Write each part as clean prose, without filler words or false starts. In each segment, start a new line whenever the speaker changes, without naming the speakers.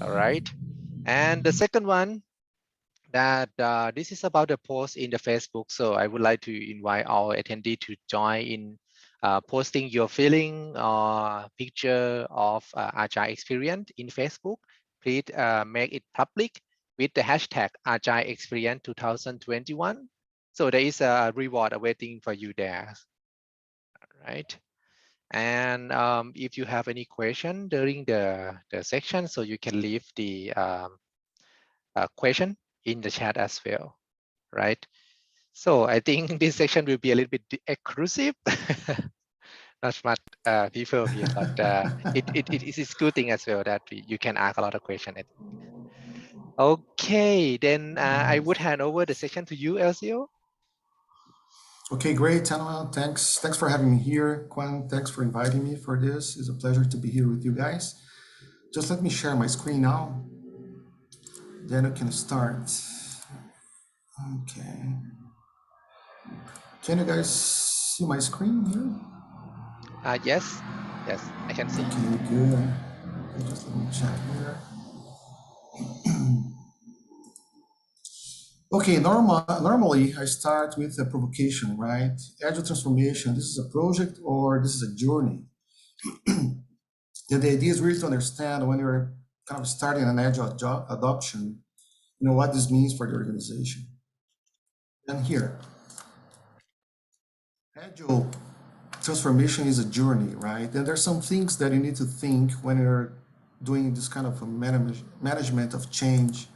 All right. And the second one, that this is about the post in the Facebook. So I would like to invite our attendee to join in posting your feeling or picture of Agile experience in Facebook. Please make it public with the hashtag Agile Experience 2021. So there is a reward awaiting for you there, right? And if you have any question during the section, so you can leave the question in the chat as well, right? So I think this section will be a little bit exclusive. Not much people here, but it is good thing as well that you can ask a lot of questions. Okay, then I would hand over the section to you, Elcio.
Okay, great, Tanuel. Thanks for having me here. Quan, thanks for inviting me for this. It's a pleasure to be here with you guys. Just let me share my screen now. Then we can start. Okay. Can you guys see my screen here?
Yes, I can see.
Okay, good. Okay, just let me check here. Okay, normally I start with a provocation, right? Agile transformation, this is a project or this is a journey? The idea is really to understand when you're kind of starting an agile adoption, what this means for the organization. And here, agile transformation is a journey, right? And there's some things that you need to think when you're doing this kind of a management of change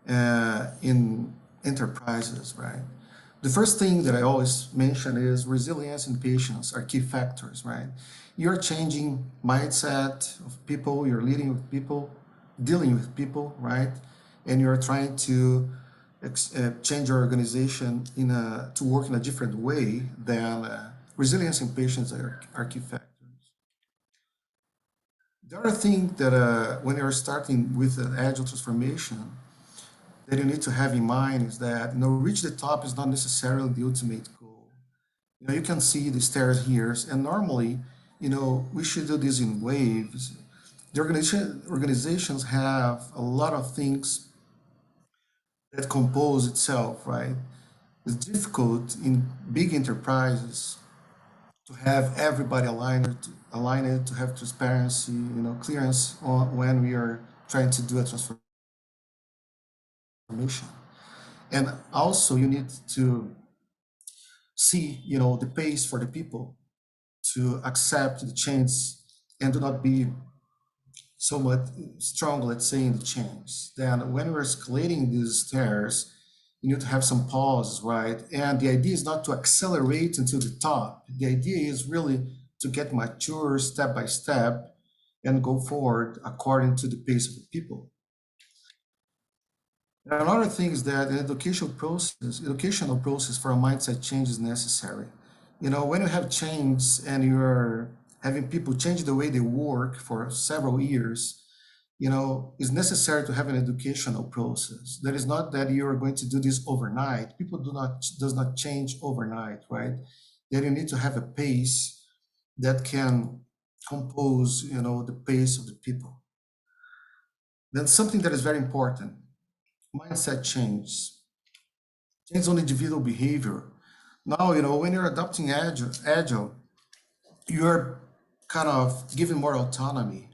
in enterprises, right? The first thing that I always mention is resilience and patience are key factors, right? You're changing mindset of people, you're leading with people, dealing with people, right? And you're trying to change your organization to work in a different way. Then resilience and patience are key factors. The other thing that when you're starting with an agile transformation that you need to have in mind is that reach the top is not necessarily the ultimate goal. You can see the stairs here, and normally, we should do this in waves. The organizations have a lot of things that compose itself, right? It's difficult in big enterprises to have everybody aligned to have transparency, clearance on when we are trying to do a transformation. And also you need to see, the pace for the people to accept the change and do not be somewhat strong, let's say, in the change. Then when we're escalating these stairs, you need to have some pause, right? And the idea is not to accelerate until the top. The idea is really to get mature step by step and go forward according to the pace of the people. And another thing is that the educational process for a mindset change is necessary. When you have change and you're having people change the way they work for several years, it's necessary to have an educational process. That is not that you are going to do this overnight. People does not change overnight, right? Then you need to have a pace that can compose, the pace of the people. Then something that is very important, mindset change on individual behavior. Now, when you're adopting agile, you're kind of giving more autonomy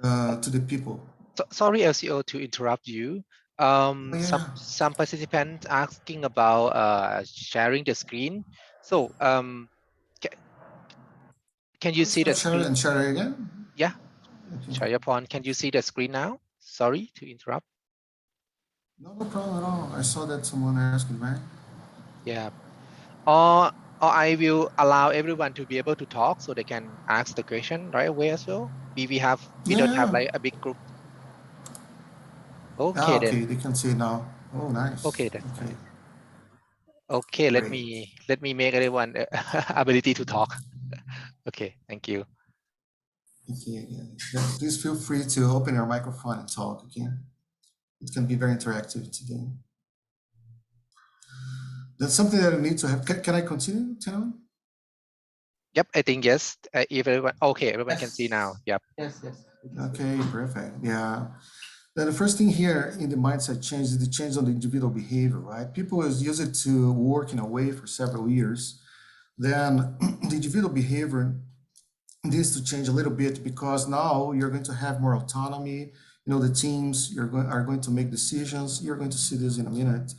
to the people.
Sorry, LCO, to interrupt you. Some participants asking about sharing the screen. So can you see the screen?
Share again?
Yeah,
Okay.
Chayapon, can you see the screen now? Sorry to interrupt.
No problem at all. I saw that someone asked me, right?
Yeah. Or I will allow everyone to be able to talk so they can ask the question right away as well. We don't have like a big group. Okay,
okay,
then.
they can see it now. Oh, nice.
Okay, that's
Okay,
nice. Okay, let
great.
me make everyone ability to talk. Okay, thank you.
Okay, yeah. Please feel free to open your microphone and talk. Okay, it can be very interactive today. That's something that I need to have. Can I continue, Tim?
Yep, I think yes. If everyone, okay, everyone can see now. Yep.
Yes, yes.
Okay, perfect. Yeah. Then the first thing here in the mindset change is the change on the individual behavior, right? People is used to work in a way for several years. Then the individual behavior needs to change a little bit because now you're going to have more autonomy. You know, the teams are going to make decisions. You're going to see this in a minute.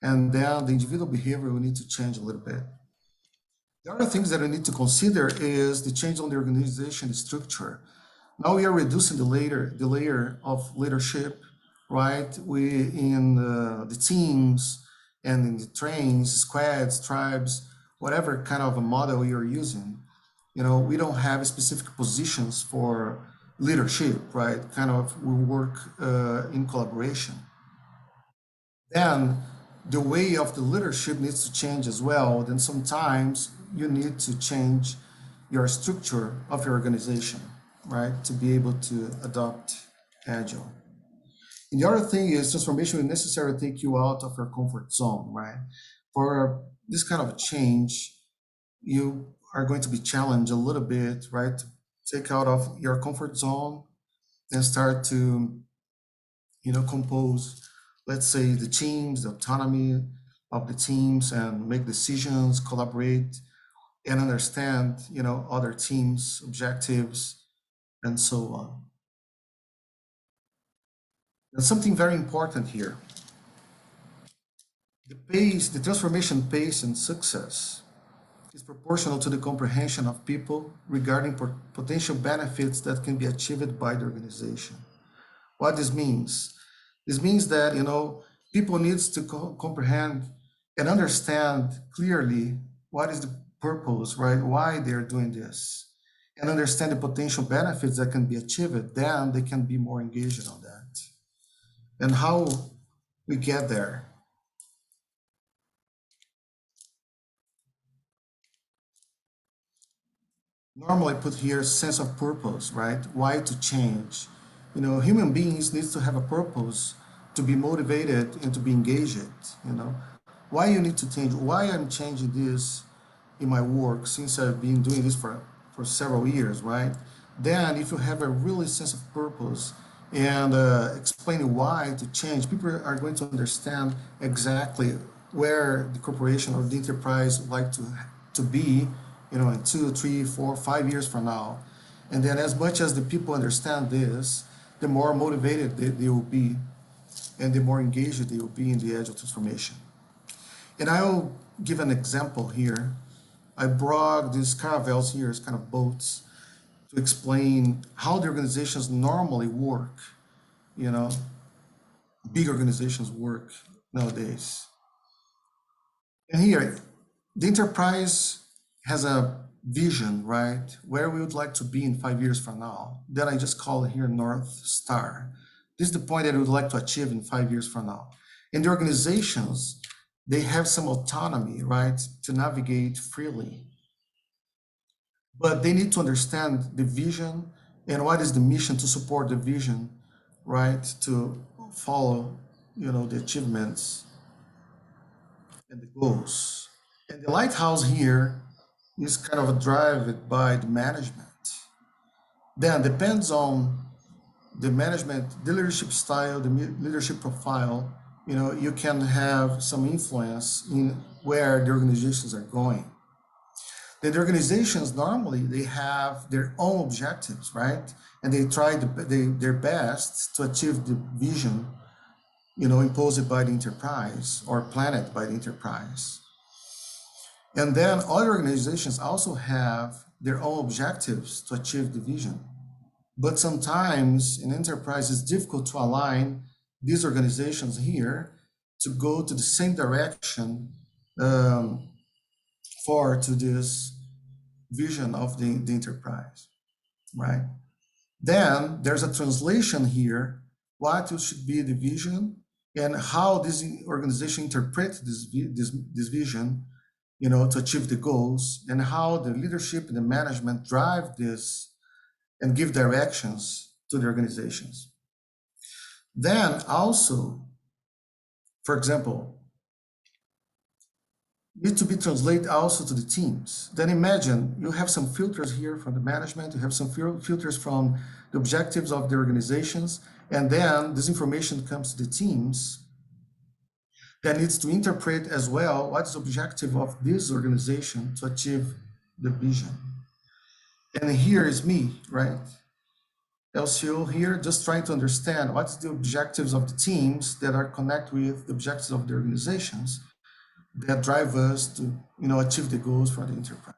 And then the individual behavior will need to change a little bit. The other things that we need to consider is the change on the organization structure. Now we are reducing the layer of leadership, right? We in the teams and in the trains, squads, tribes, whatever kind of a model you're using. You know, we don't have specific positions for leadership, right? Kind of we work in collaboration. Then the way of the leadership needs to change as well. Then sometimes you need to change your structure of your organization, right, to be able to adopt Agile. And the other thing is transformation is necessary to take you out of your comfort zone, right? For this kind of a change, you are going to be challenged a little bit, right? To take out of your comfort zone and start to, you know, compose, let's say, the teams, the autonomy of the teams, and make decisions, collaborate, and understand, you know, other teams' objectives, and so on. And something very important here, the pace, the transformation pace and success is proportional to the comprehension of people regarding potential benefits that can be achieved by the organization. What this means? This means that, you know, people needs to comprehend and understand clearly what is the purpose, right? Why they're doing this, and understand the potential benefits that can be achieved. Then they can be more engaged on that. And how we get there. Normally put here sense of purpose, right? Why to change? You know, human beings needs to have a purpose to be motivated and to be engaged, you know. Why you need to change? Why I'm changing this in my work since I've been doing this for several years, right? Then if you have a really sense of purpose and explaining why to change, people are going to understand exactly where the corporation or the enterprise would like to be, you know, in 2, 3, 4, 5 years from now. And then as much as the people understand this, the more motivated they will be and the more engaged they will be in the Agile transformation. And I'll give an example here. I brought these caravels here as kind of boats to explain how the organizations normally work, you know, big organizations work nowadays. And here, the enterprise has a vision, right? Where we would like to be in 5 years from now. That I just call it here North Star. This is the point that we would like to achieve in 5 years from now. And the organizations, they have some autonomy, right, to navigate freely. But they need to understand the vision and what is the mission to support the vision, right, to follow, you know, the achievements and the goals. And the lighthouse here is kind of a drive by the management. Then depends on the management, the leadership style, the leadership profile, you know, you can have some influence in where the organizations are going. The organizations normally they have their own objectives, right? And they try their best to achieve the vision, you know, imposed by the enterprise or planned by the enterprise. And then other organizations also have their own objectives to achieve the vision. But sometimes in enterprise, it's difficult to align these organizations here to go to the same direction to this vision of the enterprise, right? Then there's a translation here, what should be the vision and how this organization interprets this vision, you know, to achieve the goals, and how the leadership and the management drive this and give directions to the organizations. Then also, for example, need to be translated also to the teams. Then imagine you have some filters here from the management, you have some filters from the objectives of the organizations, and then this information comes to the teams that needs to interpret as well what is the objective of this organization to achieve the vision. And here is me, right? Elcio here, just trying to understand what's the objectives of the teams that are connected with the objectives of the organizations that drive us to, achieve the goals for the enterprise.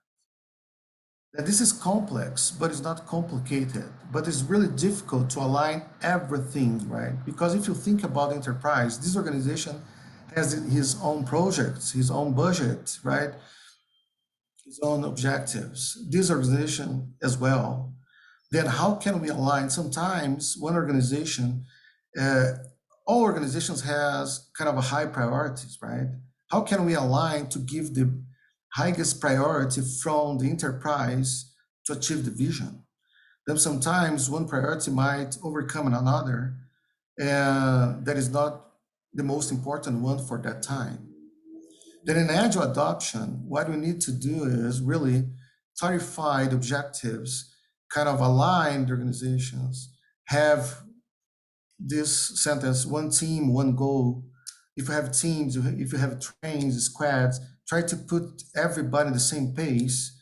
Now, this is complex, but it's not complicated, but it's really difficult to align everything, right? Because if you think about enterprise, this organization has his own projects, his own budget, right? His own objectives. This organization as well. Then how can we align? Sometimes one organization, uh, all organizations has kind of a high priorities, right? How can we align to give the highest priority from the enterprise to achieve the vision? Then sometimes one priority might overcome another, and that is not the most important one for that time. Then in agile adoption, what we need to do is really clarify the objectives, kind of align the organizations, have this sentence, one team, one goal. If you have teams, if you have trains, squads, try to put everybody in the same pace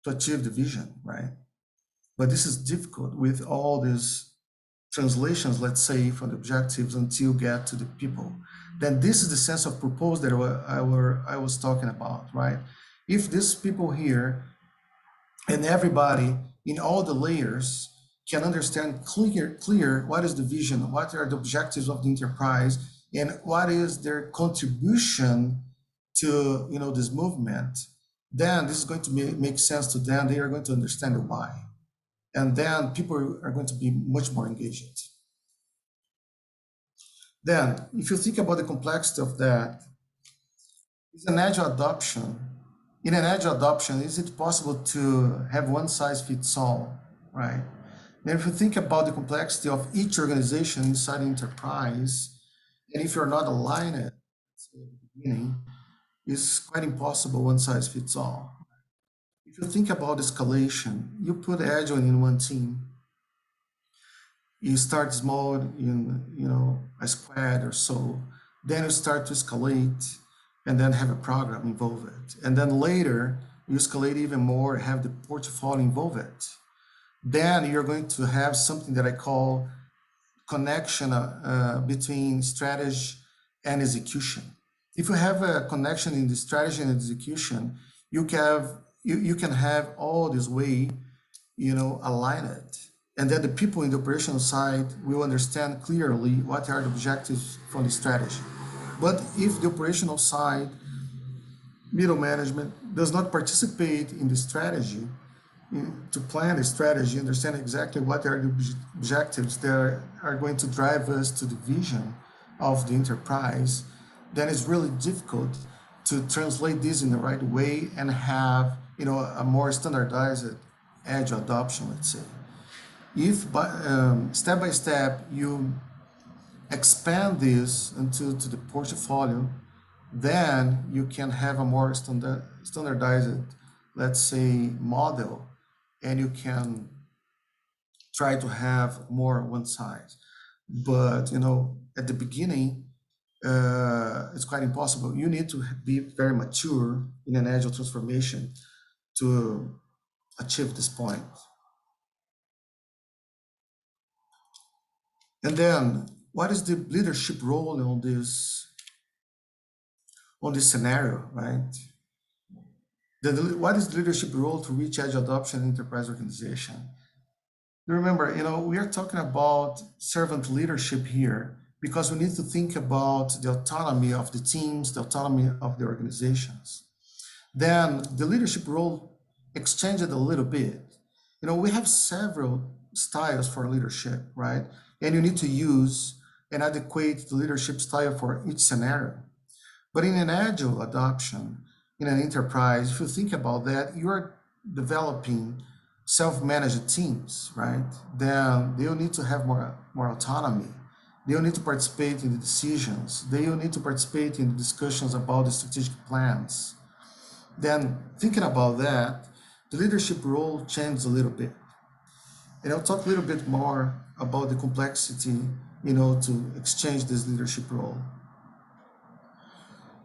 to achieve the vision, right? But this is difficult with all these translations, let's say, from the objectives until you get to the people. Then this is the sense of purpose that I was talking about, right? If these people here and everybody in all the layers can understand clear what is the vision, what are the objectives of the enterprise, and what is their contribution to this movement, then this is going to make sense to them. They are going to understand the why, and then people are going to be much more engaged. Then, if you think about the complexity of that, is an agile adoption. In an agile adoption, is it possible to have one size fits all, right? And if you think about the complexity of each organization inside the enterprise, and if you're not aligned at the beginning, it's quite impossible one size fits all. If you think about escalation, you put agile in one team. You start small in a squad or so, then you start to escalate and then have a program involved. And then later you escalate even more, have the portfolio involved. Then you're going to have something that I call connection between strategy and execution. If you have a connection in the strategy and execution, you can have all this way, align it. And then the people in the operational side will understand clearly what are the objectives from the strategy. But if the operational side, middle management, does not participate in the strategy, to plan the strategy, understand exactly what are the objectives that are going to drive us to the vision of the enterprise, then it's really difficult to translate this in the right way and have a more standardized agile adoption, let's say. If step by step you expand this into the portfolio, then you can have a more standardized, let's say, model, and you can try to have more one size. But at the beginning, it's quite impossible. You need to be very mature in an agile transformation to achieve this point. And then, what is the leadership role on this scenario, right? What is the leadership role to reach agile adoption in enterprise organization? Remember, we are talking about servant leadership here because we need to think about the autonomy of the teams, the autonomy of the organizations. Then the leadership role exchanged a little bit. We have several styles for leadership, right? And you need to use and adequate the leadership style for each scenario. But in an agile adoption, in an enterprise, if you think about that, you are developing self-managed teams, right? Then they'll need to have more autonomy. They'll need to participate in the decisions. They'll need to participate in the discussions about the strategic plans. Then thinking about that, the leadership role changed a little bit. And I'll talk a little bit more about the complexity, to exchange this leadership role.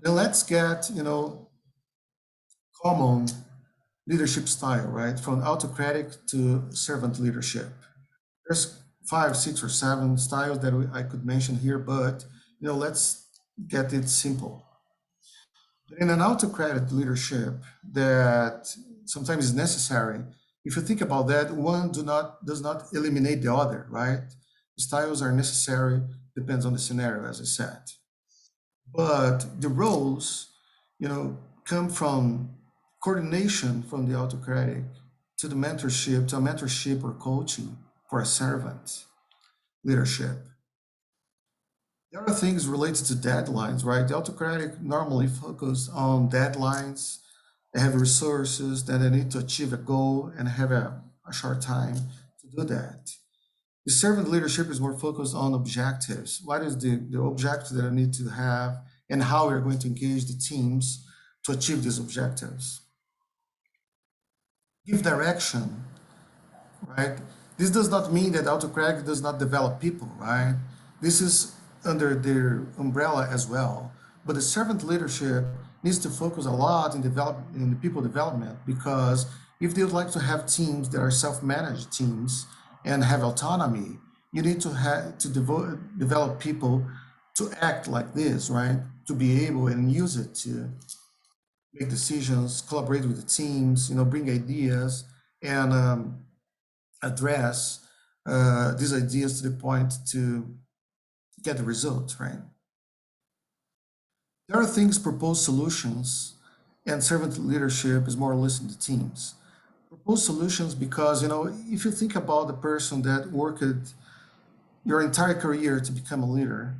Now let's get, common leadership style, right? From autocratic to servant leadership. There's 5, 6, or 7 styles that I could mention here, but let's get it simple. In an autocratic leadership that sometimes is necessary, if you think about that, one does not eliminate the other, right? Styles are necessary, depends on the scenario, as I said. But the roles, come from coordination from the autocratic to the mentorship, to a mentorship or coaching for a servant leadership. The other things related to deadlines, right? The autocratic normally focus on deadlines. They have resources that they need to achieve a goal and have a short time to do that. The servant leadership is more focused on objectives. What is the objective that I need to have and how we're going to engage the teams to achieve these objectives. Give direction, right? This does not mean that autocratic does not develop people, right? This is under their umbrella as well. But the servant leadership needs to focus a lot in the people development, because if they would like to have teams that are self-managed teams and have autonomy, you need to have to develop people to act like this, right? To be able and use it to make decisions, collaborate with the teams, bring ideas, and address these ideas to the point to get the result, right? There are things, propose solutions, and servant leadership is more listen to teams. Propose solutions because, if you think about the person that worked your entire career to become a leader,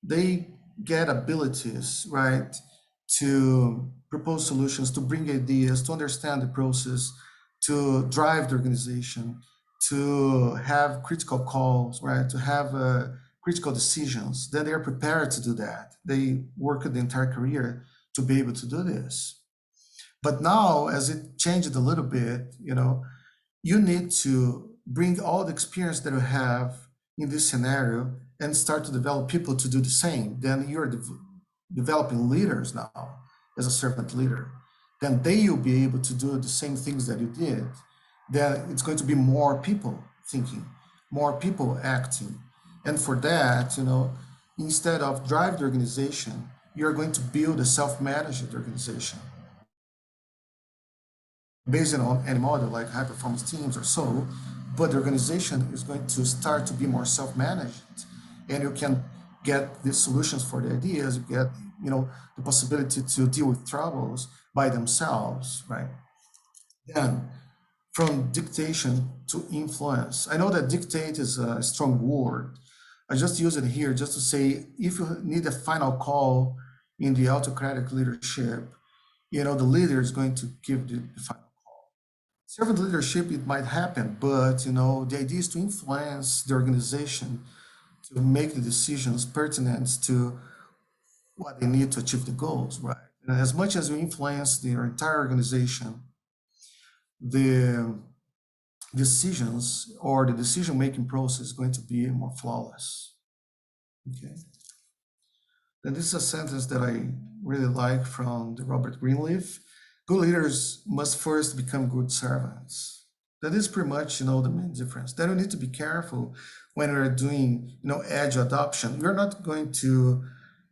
they get abilities, right, to propose solutions, to bring ideas, to understand the process, to drive the organization, to have critical calls, right, to have critical decisions. That they are prepared to do that. They work the entire career to be able to do this. But now, as it changed a little bit, you need to bring all the experience that you have in this scenario and start to develop people to do the same. Then you're developing leaders now as a servant leader. Then they will be able to do the same things that you did. Then it's going to be more people thinking, more people acting. And for that, instead of drive the organization, you're going to build a self-managed organization based on any model like high performance teams or so, but the organization is going to start to be more self-managed, and you can get the solutions for the ideas, you get the possibility to deal with troubles by themselves, right? Then from dictation to influence. I know that dictate is a strong word. I just use it here just to say, if you need a final call in the autocratic leadership, the leader is going to give the final. Servant leadership, it might happen, but the idea is to influence the organization to make the decisions pertinent to what they need to achieve the goals, right? And as much as you influence the entire organization, the decisions or the decision-making process is going to be more flawless. Okay. And this is a sentence that I really like from the Robert Greenleaf. Good leaders must first become good servants. That is pretty much, the main difference. Then we need to be careful when we're doing, agile adoption. We're not going to,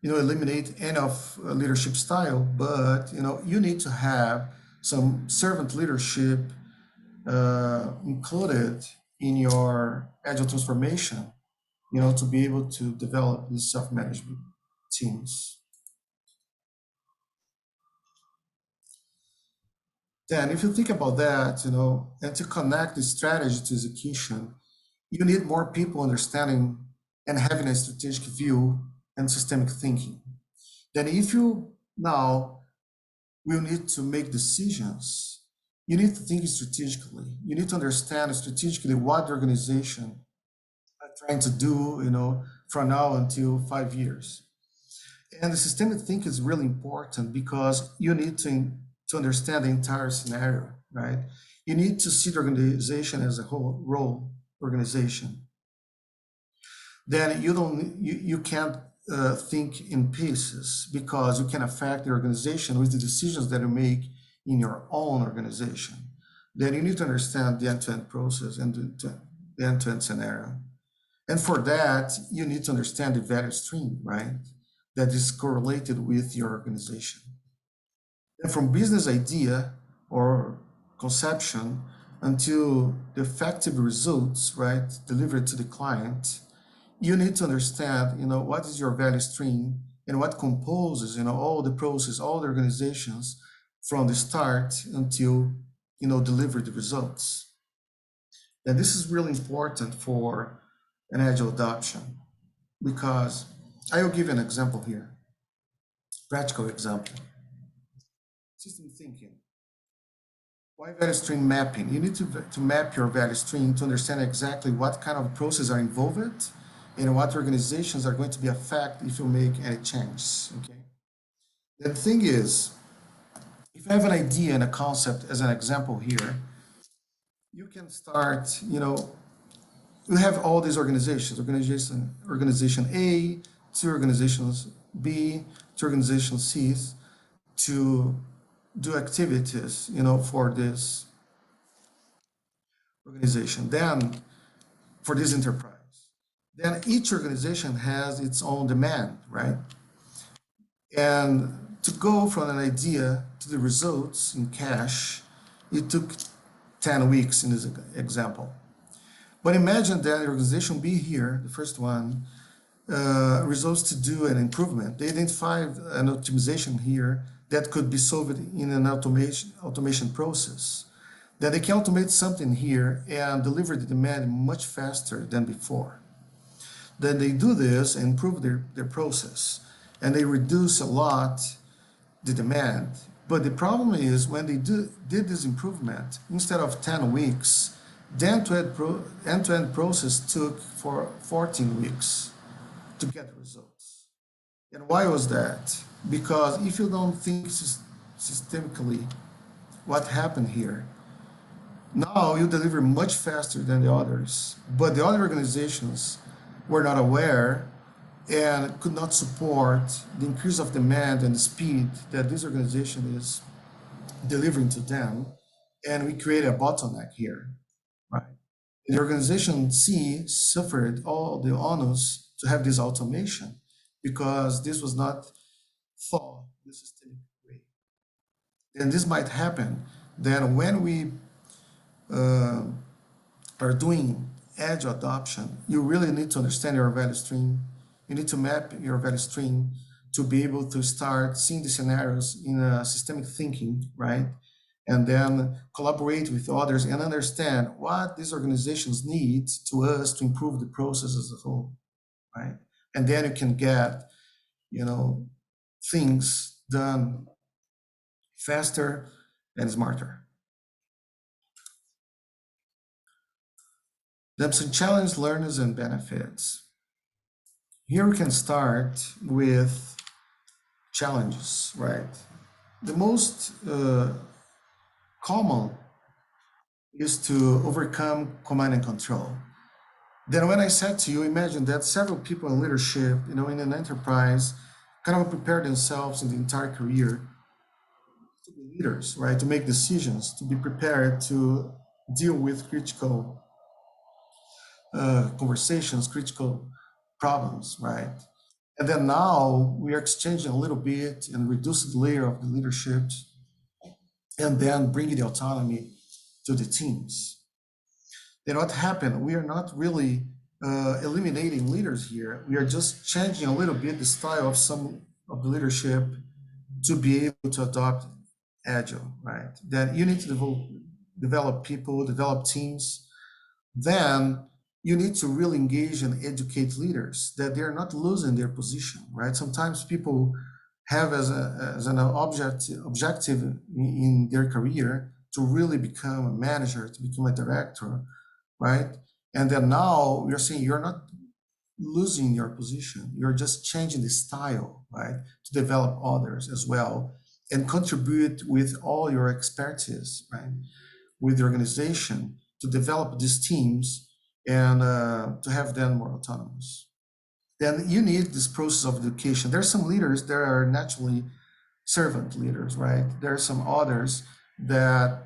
eliminate any of leadership style, but, you need to have some servant leadership included in your agile transformation, to be able to develop these self-management teams. Then if you think about that, and to connect the strategy to execution, you need more people understanding and having a strategic view and systemic thinking. Then if you now will need to make decisions, you need to think strategically. You need to understand strategically what the organization are trying to do, from now until 5 years. And the systemic thinking is really important because you need to to understand the entire scenario, right? You need to see the organization as a whole role organization. Then you can't think in pieces, because you can affect the organization with the decisions that you make in your own organization. Then you need to understand the end-to-end process and the end-to-end scenario. And for that, you need to understand the value stream, right? That is correlated with your organization. And from business idea or conception until the effective results, right, delivered to the client, you need to understand, what is your value stream and what composes, all the process, all the organizations from the start until, deliver the results. And this is really important for an agile adoption, because I will give you an example here, practical example. System thinking. Why value stream mapping? You need to map your value stream to understand exactly what kind of processes are involved and what organizations are going to be affected if you make any changes. Okay. The thing is, if you have an idea and a concept as an example here, you can start, you have all these organizations, organization A, two organizations B, two organizations C, to do activities, for this organization, then for this enterprise. Then each organization has its own demand, right? And to go from an idea to the results in cash, it took 10 weeks in this example. But imagine that organization B here, the first one, results to do an improvement. They identified an optimization here that could be solved in an automation process. That they can automate something here and deliver the demand much faster than before. Then they do this and improve their process, and they reduce a lot the demand. But the problem is, when they did this improvement, instead of 10 weeks, the end-to-end process took for 14 weeks to get results. And why was that? Because if you don't think systemically what happened here, now you deliver much faster than the others, but the other organizations were not aware and could not support the increase of demand and the speed that this organization is delivering to them, and we created a bottleneck here, right? The organization C suffered all the onus to have this automation because this was not thought in a systemic way. And this might happen then when we are doing agile adoption. You really need to understand your value stream. You need to map your value stream to be able to start seeing the scenarios in a systemic thinking, right? And then collaborate with others and understand what these organizations need to us to improve the process as a whole, right? And then you can get, things done faster and smarter. Then some challenge learners and benefits. Here we can start with challenges, right? The most common is to overcome command and control. Then when I said to you, imagine that several people in leadership, in an enterprise, kind of prepare themselves in the entire career to be leaders, right? To make decisions, to be prepared to deal with critical conversations, critical problems, right? And then now we are exchanging a little bit and reducing the layer of the leadership and then bringing the autonomy to the teams. Then what happened? We are not really eliminating leaders here. We are just changing a little bit the style of some of the leadership to be able to adopt Agile, right? Then you need to develop people, develop teams. Then you need to really engage and educate leaders that they're not losing their position, right? Sometimes people have as an objective in their career to really become a manager, to become a director, right? And then now you're saying you're not losing your position, you're just changing the style, right? To develop others as well and contribute with all your expertise, right, with the organization to develop these teams and to have them more autonomous. Then you need this process of education. There are some leaders that are naturally servant leaders, right? There are some others that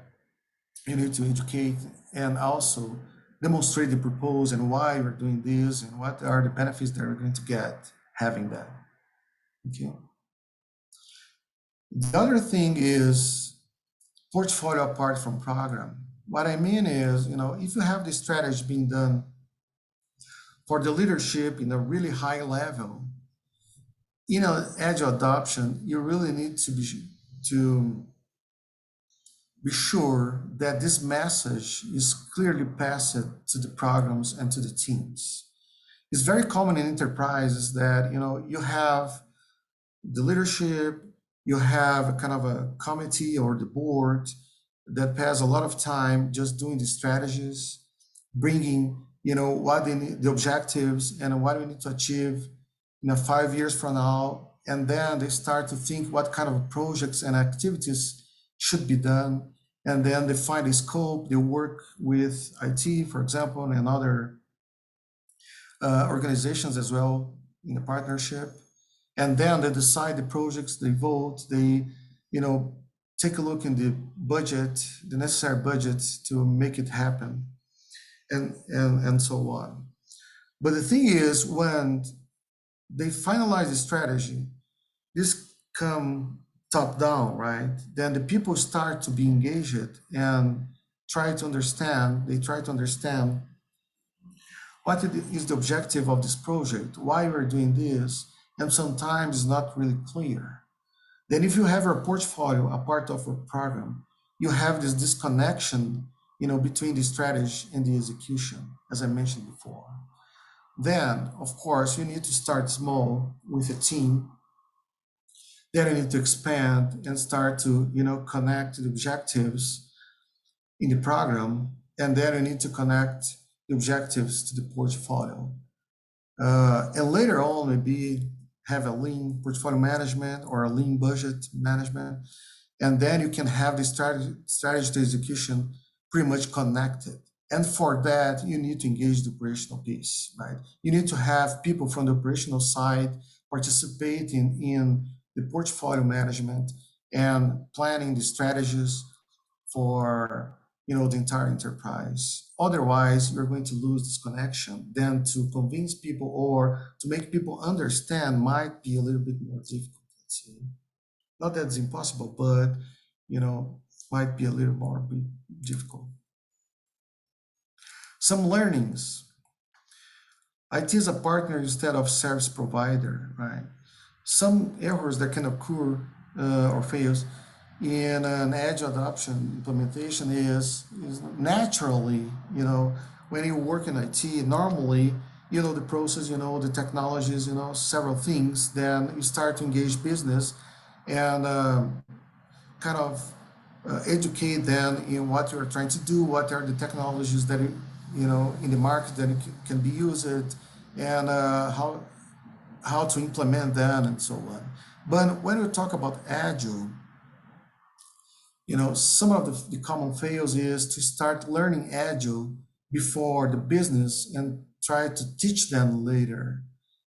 you need to educate and also demonstrate the purpose and why you're doing this and what are the benefits that you're going to get having that. Okay. The other thing is portfolio apart from program. What I mean is, if you have the strategy being done for the leadership in a really high level, agile adoption, you really need to be sure that this message is clearly passed to the programs and to the teams. It's very common in enterprises that you have the leadership, you have a kind of a committee or the board that has a lot of time just doing the strategies, bringing what they need, the objectives, and what we need to achieve 5 years from now, and then they start to think what kind of projects and activities should be done, and then they find a scope. They work with IT, for example, and other organizations as well in a partnership, and then they decide the projects. They vote. They take a look in the budget, the necessary budget to make it happen, and so on. But the thing is, when they finalize the strategy, this come top down, right? Then the people start to be engaged and try to understand. They try to understand what is the objective of this project, why we're doing this, and sometimes it's not really clear. Then if you have a portfolio, a part of a program, you have this disconnection, between the strategy and the execution, as I mentioned before. Then, of course, you need to start small with a team. Then you need to expand and start to, connect the objectives in the program. And then you need to connect the objectives to the portfolio. And later on, maybe have a lean portfolio management or a lean budget management. And then you can have the strategy to execution pretty much connected. And for that, you need to engage the operational piece, right? You need to have people from the operational side participating in the portfolio management and planning the strategies for the entire enterprise. Otherwise, you're going to lose this connection. Then to convince people or to make people understand might be a little bit more difficult. Let's say. Not that it's impossible, but might be a little more difficult. Some learnings. IT is a partner instead of service provider, right? Some errors that can occur or fails in an agile adoption implementation is naturally, when you work in IT, normally, the process, the technologies, several things, then you start to engage business and kind of educate them in what you're trying to do, what are the technologies that, in the market that can be used, and how to implement that and so on. But when we talk about Agile, some of the common fails is to start learning Agile before the business and try to teach them later.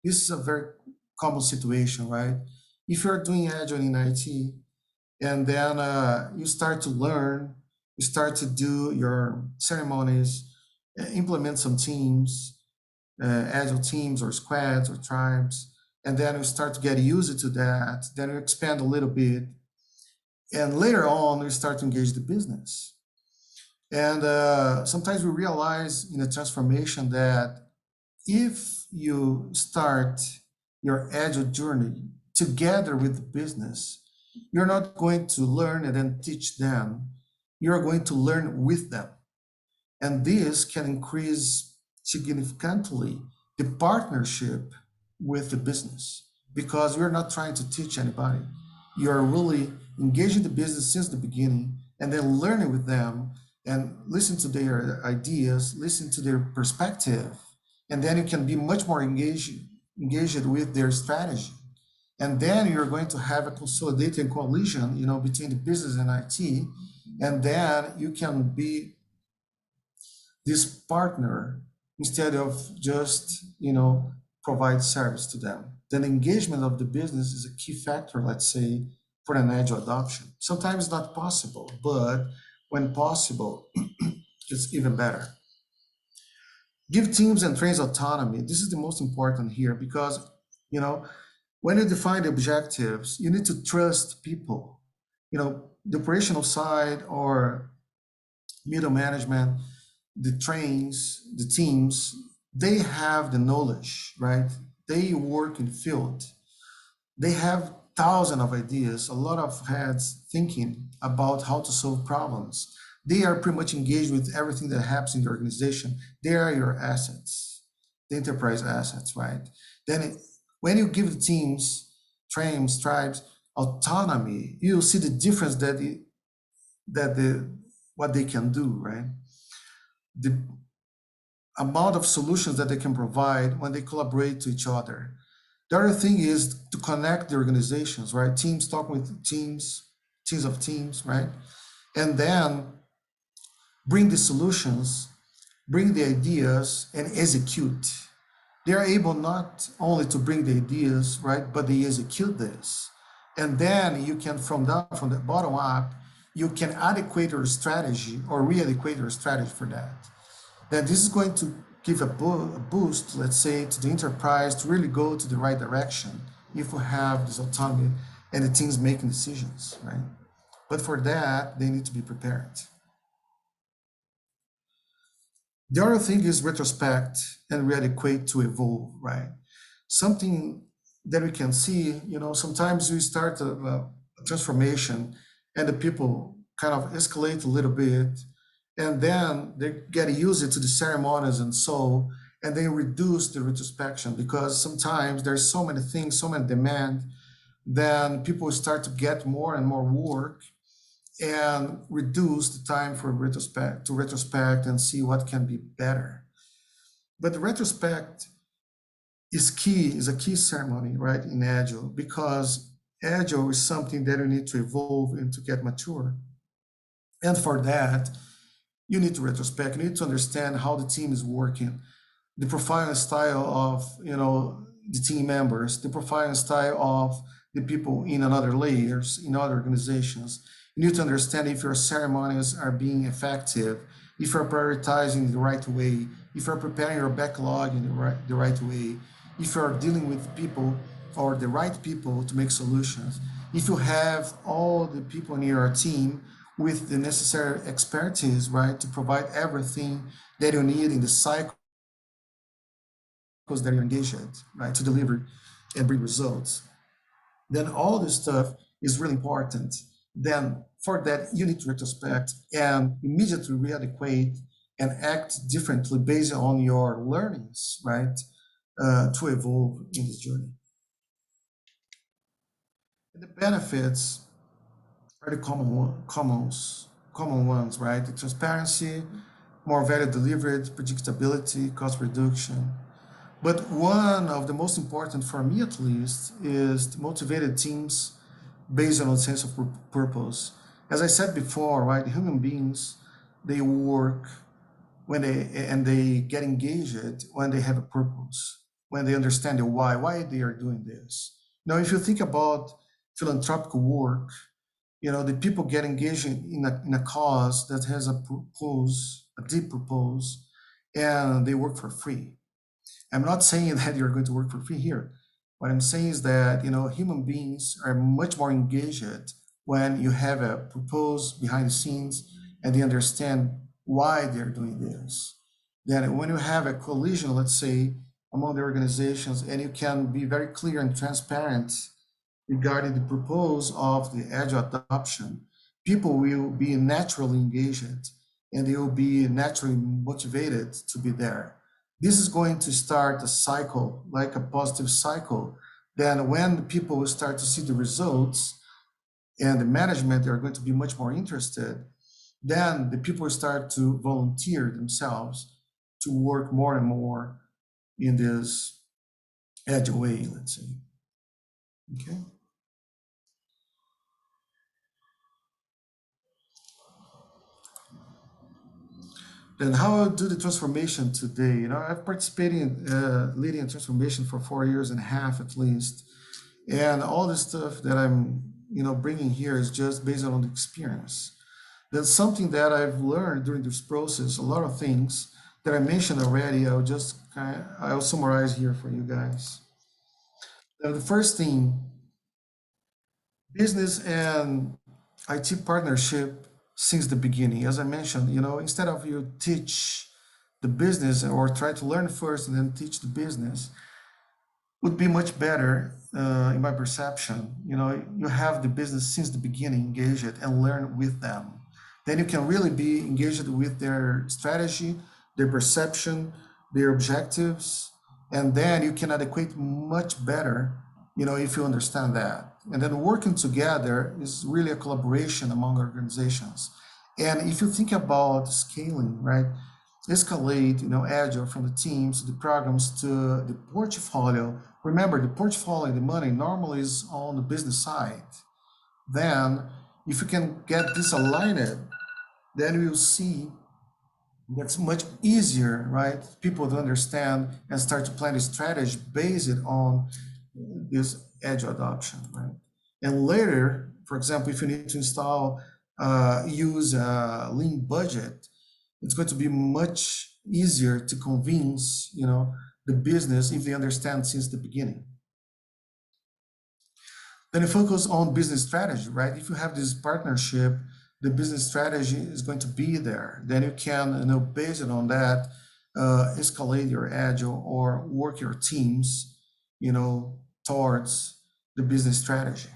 This is a very common situation, right? If you're doing Agile in IT, and then you start to learn, you start to do your ceremonies, implement some teams, Agile teams or squads or tribes, and then you start to get used to that, then you expand a little bit, and later on, we start to engage the business. And sometimes we realize in a transformation that if you start your Agile journey together with the business, you're not going to learn and then teach them. You're going to learn with them. And this can increase significantly the partnership with the business because you're not trying to teach anybody. You're really engaging the business since the beginning and then learning with them and listen to their ideas, listen to their perspective, and then you can be much more engaged with their strategy. And then you're going to have a consolidated coalition, between the business and IT. And then you can be this partner instead of just, provide service to them. Then engagement of the business is a key factor, let's say, for an agile adoption. Sometimes it's not possible, but when possible, it's even better. Give teams and trains autonomy. This is the most important here because, when you define the objectives, you need to trust people. The operational side or middle management, the trains, the teams, they have the knowledge, right? They work in the field. They have thousands of ideas, a lot of heads thinking about how to solve problems. They are pretty much engaged with everything that happens in the organization. They are your assets, the enterprise assets, right? Then when you give the teams, trains, tribes, autonomy, you'll see the difference what they can do, right? The amount of solutions that they can provide when they collaborate to each other. The other thing is to connect the organizations, right? Teams talking with teams of teams, right? And then bring the solutions, bring the ideas, and execute. They are able not only to bring the ideas, right, but they execute this. And then you can, from the bottom up, you can adequate your strategy or re-adequate your strategy for that. Then this is going to give a boost, let's say, to the enterprise to really go to the right direction if we have this autonomy and the teams making decisions, right? But for that, they need to be prepared. The other thing is retrospect and re-adequate to evolve, right? Something that we can see, sometimes we start a transformation and the people kind of escalate a little bit, and then they get used to the ceremonies and they reduce the retrospection because sometimes there's so many things, so many demand, then people start to get more and more work and reduce the time for retrospect and see what can be better. But the retrospect is a key ceremony, right, in Agile, because Agile is something that you need to evolve and to get mature. And for that, you need to retrospect, you need to understand how the team is working, the profile and style of, the team members, the profile and style of the people in other layers, in other organizations. You need to understand if your ceremonies are being effective, if you're prioritizing the right way, if you're preparing your backlog in the right way, if you're dealing with people or the right people to make solutions, if you have all the people in your team with the necessary expertise, right, to provide everything that you need in the cycles that you're engaged in, right, to deliver and bring results, then all this stuff is really important. Then for that, you need to retrospect and immediately re-adequate and act differently based on your learnings, right, to evolve in this journey. And the benefits are the common ones, right? The transparency, more value delivered, predictability, cost reduction. But one of the most important for me, at least, is motivated teams based on a sense of purpose. As I said before, right, human beings, they work they get engaged when they have a purpose, when they understand the why they are doing this. Now, if you think about philanthropic work, the people get engaged in a cause that has a deep purpose, and they work for free. I'm not saying that you're going to work for free here. What I'm saying is that, human beings are much more engaged when you have a purpose behind the scenes and they understand why they're doing this. Then when you have a collision, let's say, among the organizations, and you can be very clear and transparent regarding the purpose of the Agile adoption, people will be naturally engaged and they will be naturally motivated to be there. This is going to start a cycle, like a positive cycle. Then when people will start to see the results and the management are going to be much more interested, then the people will start to volunteer themselves to work more and more in this Agile way, let's say. Okay. Then how I do the transformation today? I've participated in leading a transformation for 4 years and a half at least. And all the stuff that I'm, bringing here is just based on the experience. That's something that I've learned during this process, a lot of things that I mentioned already. I'll summarize here for you guys. Now, the first thing, business and IT partnership since the beginning. As I mentioned, instead of you teach the business or try to learn first and then teach the business, would be much better, in my perception. You have the business since the beginning engaged and learn with them. Then you can really be engaged with their strategy, their perception, their objectives, and then you can adequate much better, if you understand that. And then working together is really a collaboration among organizations. And if you think about scaling, right? Escalate, agile from the teams, the programs to the portfolio. Remember, the portfolio, the money normally is on the business side. Then, if you can get this aligned, then we'll see that's much easier, right? People to understand and start to plan a strategy based on this agile adoption, right? And later, for example, if you need to use a lean budget, it's going to be much easier to convince, the business if they understand since the beginning. Then you focus on business strategy, right? If you have this partnership, the business strategy is going to be there. Then you can, based on that, escalate your agile or work your teams, towards the business strategy.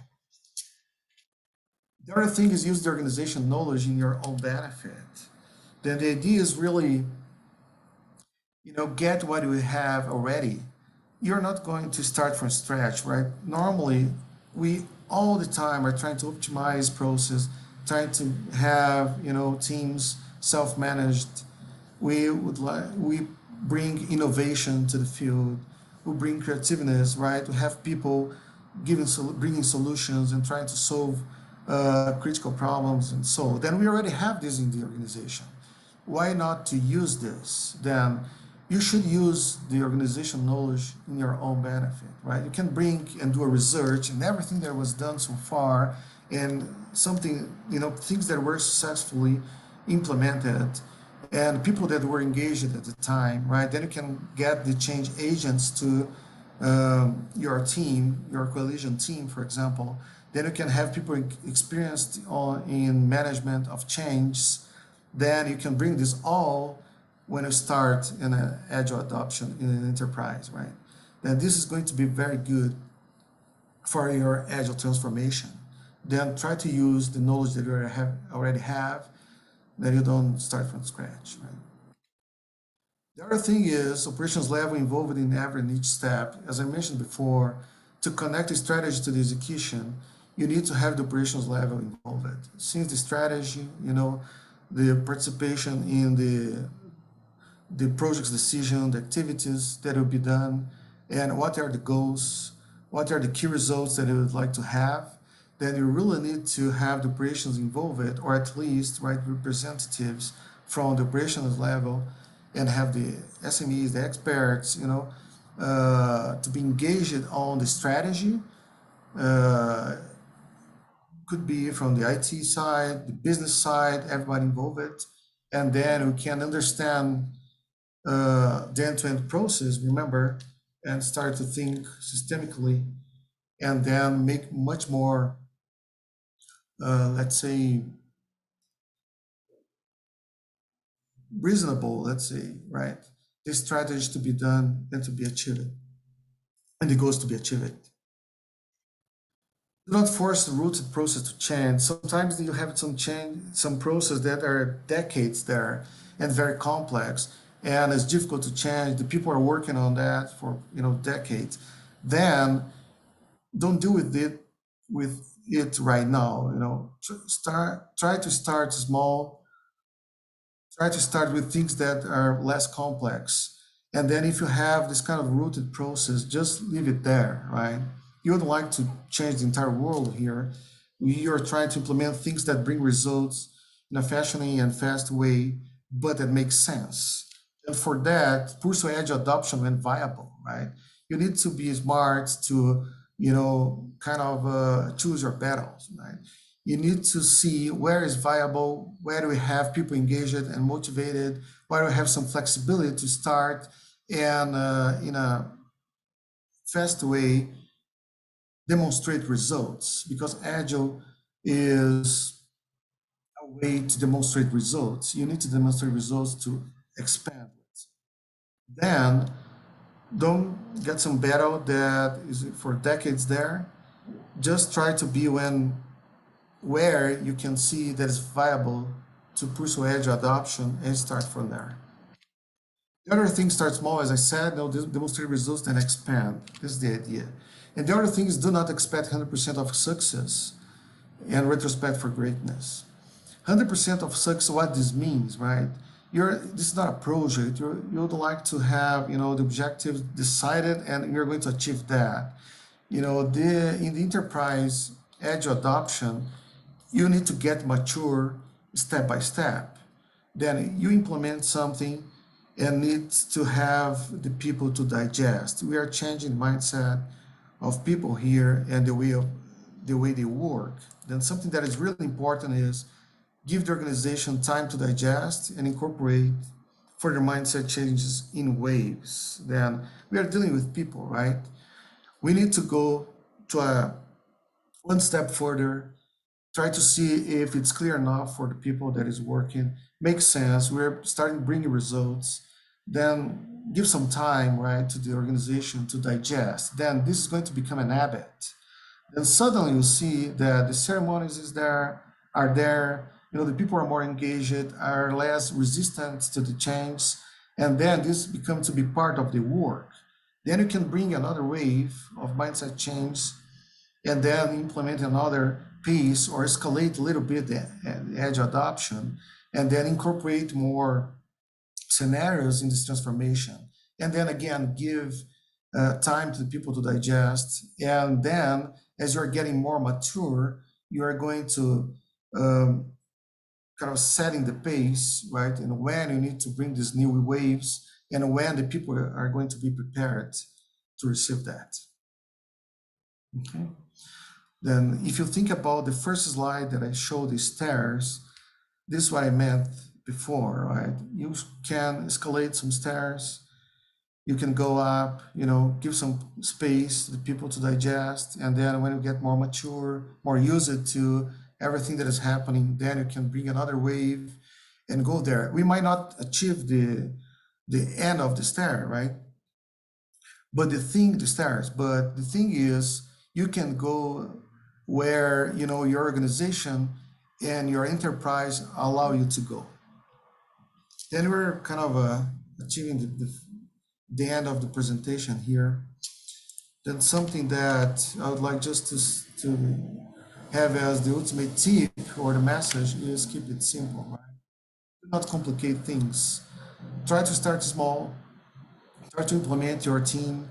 The other thing is use the organization knowledge in your own benefit. Then the idea is really, get what we have already. You're not going to start from scratch, right? Normally, we all the time are trying to optimize process, trying to have, teams self-managed. We bring innovation to the field. We bring creativeness, right? We have people bringing solutions and trying to solve critical problems, and so then we already have this in the organization. Why not to use this? Then you should use the organization knowledge in your own benefit, right? You can bring and do a research and everything that was done so far and something, things that were successfully implemented and people that were engaged at the time, right? Then you can get the change agents to your team, your coalition team, for example. Then you can have people experienced in management of change. Then you can bring this all when you start in an agile adoption in an enterprise, right? Then this is going to be very good for your agile transformation. Then try to use the knowledge that you already have, that you don't start from scratch, right? The other thing is operations level involved in every and each step. As I mentioned before, to connect the strategy to the execution, you need to have the operations level involved. Since the strategy, the participation in the project's decision, the activities that will be done, and what are the goals, what are the key results that you would like to have, then you really need to have the operations involved, or at least, right, representatives from the operations level, and have the SMEs, the experts, to be engaged on the strategy. Could be from the IT side, the business side, everybody involved, and then we can understand the end-to-end process, remember, and start to think systemically, and then make much more, let's say, reasonable, let's say, right? This strategy to be done and to be achieved, and the goals to be achieved. Do not force the rooted process to change. Sometimes you have some process that are decades there and very complex, and it's difficult to change. The people are working on that for decades. Then don't do with it right now. Try to start small. Try to start with things that are less complex, and then if you have this kind of rooted process, just leave it there, right? you would like to change the entire world here. You're trying to implement things that bring results in a fashioning and fast way, but that makes sense. And for that, pursue edge adoption when viable, right? You need to be smart to, kind of choose your battles, right? You need to see where is viable, where do we have people engaged and motivated, where do we have some flexibility to start, and in a fast way demonstrate results, because Agile is a way to demonstrate results. You need to demonstrate results to expand it. Then don't get some battle that is for decades there. Just try to be where you can see that it's viable to pursue Agile adoption and start from there. The other thing, start small, as I said, demonstrate results, then expand. This is the idea. And the other thing is, do not expect 100% of success and retrospect for greatness. 100% of success, what this means, right? This is not a project. You would like to have, the objectives decided, and you're going to achieve that. In the enterprise Agile adoption, you need to get mature step by step. Then you implement something and need to have the people to digest. We are changing the mindset of people here and the way they work. Then something that is really important is give the organization time to digest and incorporate further mindset changes in waves. Then we are dealing with people, right? We need to go to one step further, try to see if it's clear enough for the people that is working, makes sense, we're starting bringing results, then give some time, right, to the organization to digest. Then this is going to become an habit. Then suddenly you see that the ceremonies are there, the people are more engaged, are less resistant to the change, and then this becomes to be part of the work. Then you can bring another wave of mindset change and then implement another piece or escalate a little bit the edge adoption, and then incorporate more scenarios in this transformation. And then again, give time to the people to digest. And then as you're getting more mature, you are going to kind of setting the pace, right? And when you need to bring these new waves and when the people are going to be prepared to receive that. Okay. Then if you think about the first slide that I showed, the stairs, this is what I meant before, right? You can escalate some stairs, you can go up, give some space to the people to digest, and then when you get more mature, more used to everything that is happening, then you can bring another wave and go there. We might not achieve the end of the stair, right? But the thing is, you can go where your organization and your enterprise allow you to go. Then we're kind of achieving the end of the presentation here. Then something that I would like just to have as the ultimate tip or the message is keep it simple, right? Do not complicate things. Try to start small. Try to implement your team,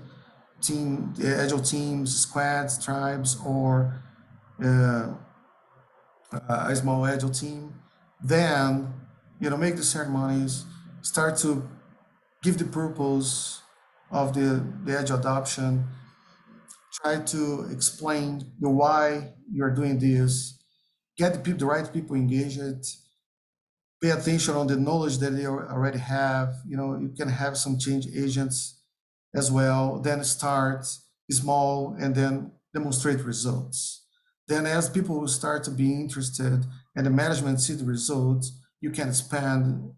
agile teams, squads, tribes, or a small agile team. Then, make the ceremonies, start to give the purpose of the agile adoption, try to explain the why you're doing this, get the right people engaged, pay attention on the knowledge that they already have. You can have some change agents as well, then start small and then demonstrate results. Then as people start to be interested and the management see the results, you can expand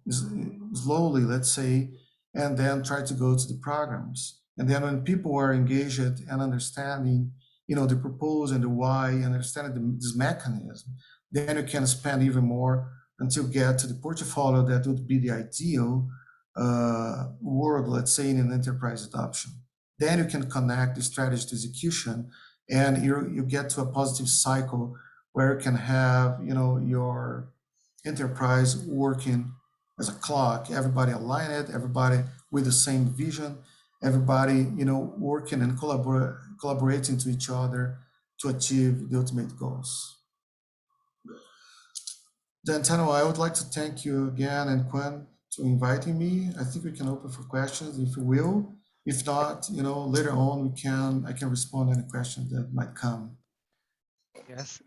slowly, let's say, and then try to go to the programs. And then when people are engaged and understanding, the purpose and the why, and understanding this mechanism, then you can expand even more until get to the portfolio that would be the ideal world, let's say, in an enterprise adoption. Then you can connect the strategy to execution, and you get to a positive cycle where you can have your enterprise working as a clock, everybody aligned, everybody with the same vision, everybody working and collaborating to each other to achieve the ultimate goals. Then Tano, I would like to thank you again and Quan to inviting me. I think we can open for questions if you will. If not, later on I can respond to any questions that might come.
Yes.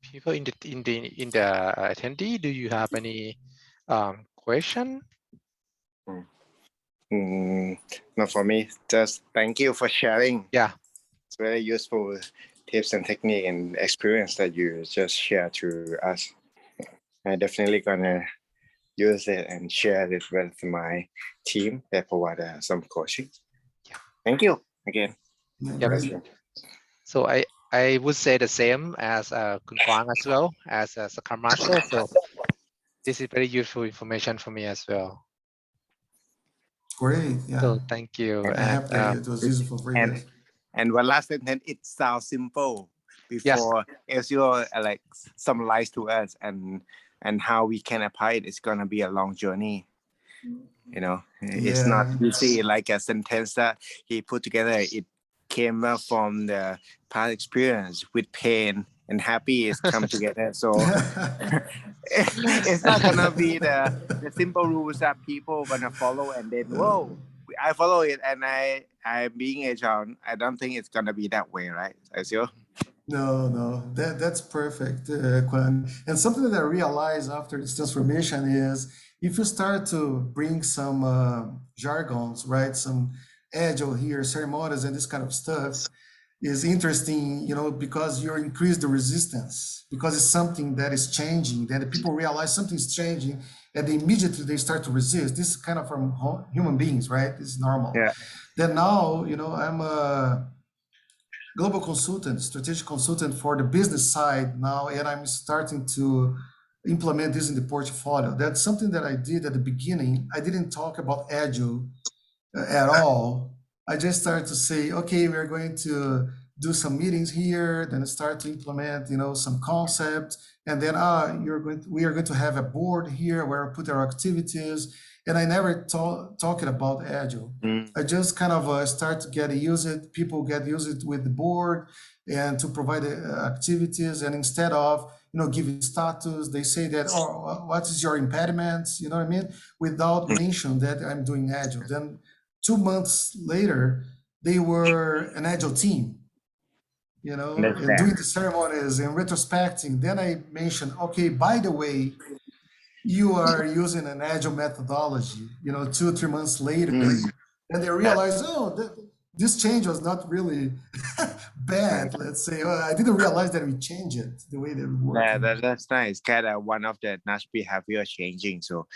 People in the attendee, do you have any question?
Not for me. Just thank you for sharing.
Yeah.
It's very useful tips and technique and experience that you just share to us. I definitely gonna use it and share it with my team that provide some coaching.
Yeah.
Thank you again.
Yeah. So I would say the same as Kun Kwang as well as a Scrum Master. So this is very useful information for me as well.
Great. Yeah.
So thank you.
I hope that it was useful for you guys.
And one last sentence, it sounds simple before Elcio like summarize to us and how we can apply it. It's gonna be a long journey. It's not easy like a sentence that he put together. It came from the past experience with pain and happy is come together. So it's not gonna be the simple rules that people gonna follow and then whoa, I follow it and I'm being agile. I don't think it's gonna be that way, right? Elcio?
No, that's perfect, Quan. And something that I realized after this transformation is if you start to bring some jargons, right? Some agile here, ceremonies and this kind of stuff is interesting, because you increase the resistance because it's something that is changing, that the people realize something's changing and immediately they start to resist. This is kind of from human beings, right? This is normal.
Yeah.
Then now, I'm a global consultant, strategic consultant for the business side now, and I'm starting to implement this in the portfolio. That's something that I did at the beginning. I didn't talk about Agile at all. I just started to say, okay, we're going to do some meetings here, then start to implement, some concepts, and then we are going to have a board here where I put our activities. And I never talked about Agile. I just kind of start to get used. People get used with the board and to provide activities. And instead of giving status, they say that, oh, what is your impediments? You know what I mean? Without mentioning that I'm doing Agile. Then 2 months later, they were an Agile team. And doing the ceremonies and retrospecting. Then I mentioned, okay, by the way, you are using an Agile methodology, 2 or 3 months later, and they realize, this change was not really bad, let's say. I didn't realize that we changed it, the way that we work.
Yeah, that's nice. Kind of one of the niche behavior changing. So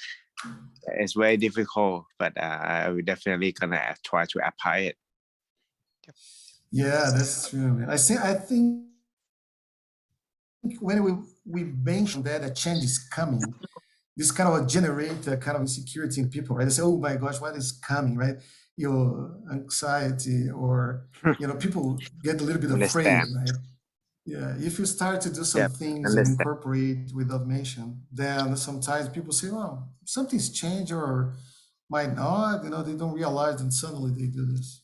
it's very difficult, but I will definitely gonna try to apply it.
Yeah, that's true, man. I think when we mentioned that a change is coming, this kind of generate a kind of insecurity in people, right? They say, oh my gosh, what is coming, right? Your anxiety or, people get a little bit afraid, right? Yeah, if you start to do some things and incorporate with automation, then sometimes people say, oh, something's changed or might not, they don't realize and suddenly they do this.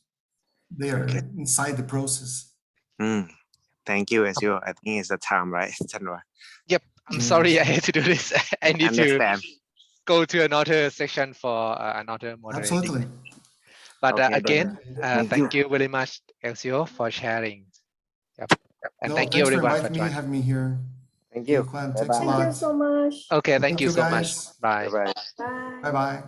They are inside the process.
Thank you, Elcio. I think it's the time, right, Chandra?
Yep. I'm sorry I had to do this. I need to go to another section for another moderating.
Absolutely.
But again, thank you very much, Elcio, for sharing. Yep. And thank you everyone for joining.
Having me here.
Thank you.
Thanks a lot.
Thank you so much.
Okay, thank you so much. Bye.
Bye.
Bye-bye.